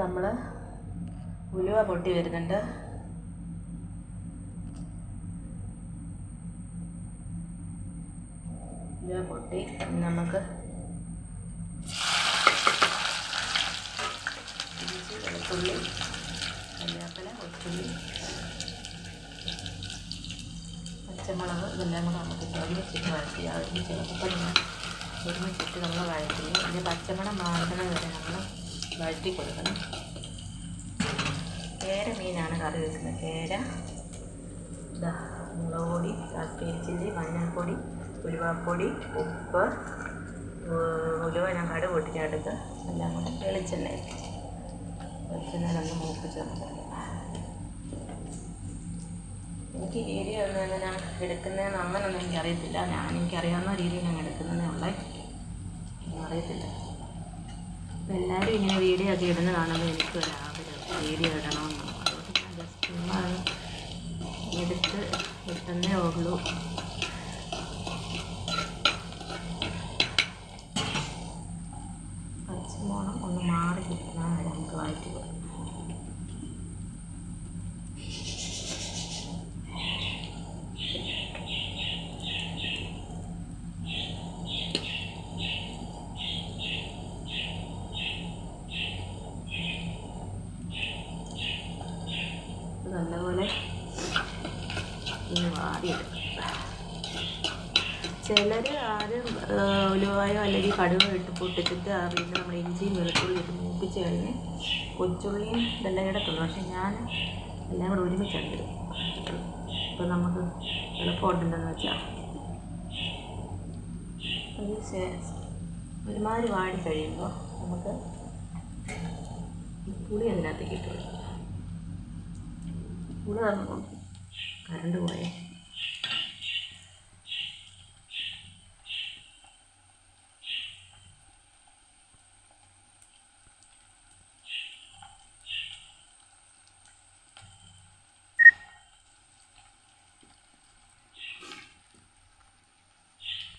നമ്മൾ ഉലുവ പൊട്ടി വരുന്നുണ്ട്. ഉലുവ പൊട്ടി നമുക്ക് ഇഞ്ചി, വെളുത്തുള്ളി, കറിവേപ്പില, കൊച്ചുള്ളി, പച്ചമുളക് ഇതെല്ലാം കൂടെ നമുക്ക് ഒരുമിച്ചിട്ട് വഴറ്റി ഒരുമിച്ചിട്ട് നമ്മൾ വഴറ്റി ഇതിൻ്റെ പച്ചമണം മാറുന്നത് വരെ നമ്മൾ വഴറ്റി കൊടുക്കണം. കേര മീനാണ് കറി വെക്കുന്നത്. കേര മുളക് പൊടി, കാശ്മീരി ചില്ലി, മഞ്ഞൾപ്പൊടി, ഉലുവാപ്പൊടി, ഉപ്പ്, ഉലുവ ഞാൻ കടുക് പൊട്ടിച്ചെടുത്ത് എല്ലാം കൂടെ വെളിച്ചെണ്ണയിലൊന്ന് മൂപ്പിച്ചെടുക്കുക. എനിക്ക് വീഡിയോ ഒന്നും എങ്ങനെ എടുക്കുന്നതെന്ന് അങ്ങനൊന്നും എനിക്കറിയത്തില്ല. എനിക്കറിയാവുന്ന രീതിയിൽ ഞാൻ എടുക്കുന്നതേ ഉള്ളേ, അറിയത്തില്ല. അപ്പം എല്ലാവരും ഇങ്ങനെ വീഡിയോ ഒക്കെ ഇടുന്ന കാണുമ്പോൾ എനിക്ക് ഒരാഗ്രഹം വീഡിയോ ഇടണമെന്ന്. അതുകൊണ്ട് ഞാൻ ജസ്റ്റ് എടുത്ത് കിട്ടുന്നേ ഉള്ളൂ. പച്ചമണം ഒന്ന് മാറി കിട്ടുന്ന വരെ നമുക്ക് വഴറ്റി കൊടുക്കും. നല്ലപോലെ വാടിയെടുക്കും. ചിലർ ആദ്യം ഉലുവായോ അല്ലെങ്കിൽ കടുകോ ഇട്ട് പൊട്ടിച്ചിട്ട് പിന്നെ നമ്മൾ ഇഞ്ചിയും വെളുത്തുള്ളി ഇട്ട് മൂപ്പിച്ച് കഴിഞ്ഞ് കൊച്ചുള്ളിയും ഇതെല്ലാം ഇടത്തുള്ളൂ. പക്ഷെ ഞാൻ എല്ലാം കൂടെ ഒരുമിച്ചുണ്ടിടും. ഇപ്പം നമുക്ക് എളുപ്പമുണ്ടെന്ന് വെച്ചാൽ ഒരുമാതിരി വാടി കഴിയുമ്പോൾ നമുക്ക് പുളി അതിനകത്തേക്ക് ഇട്ട് കൊടുക്കും. പുളി കറണ്ട് പോയേ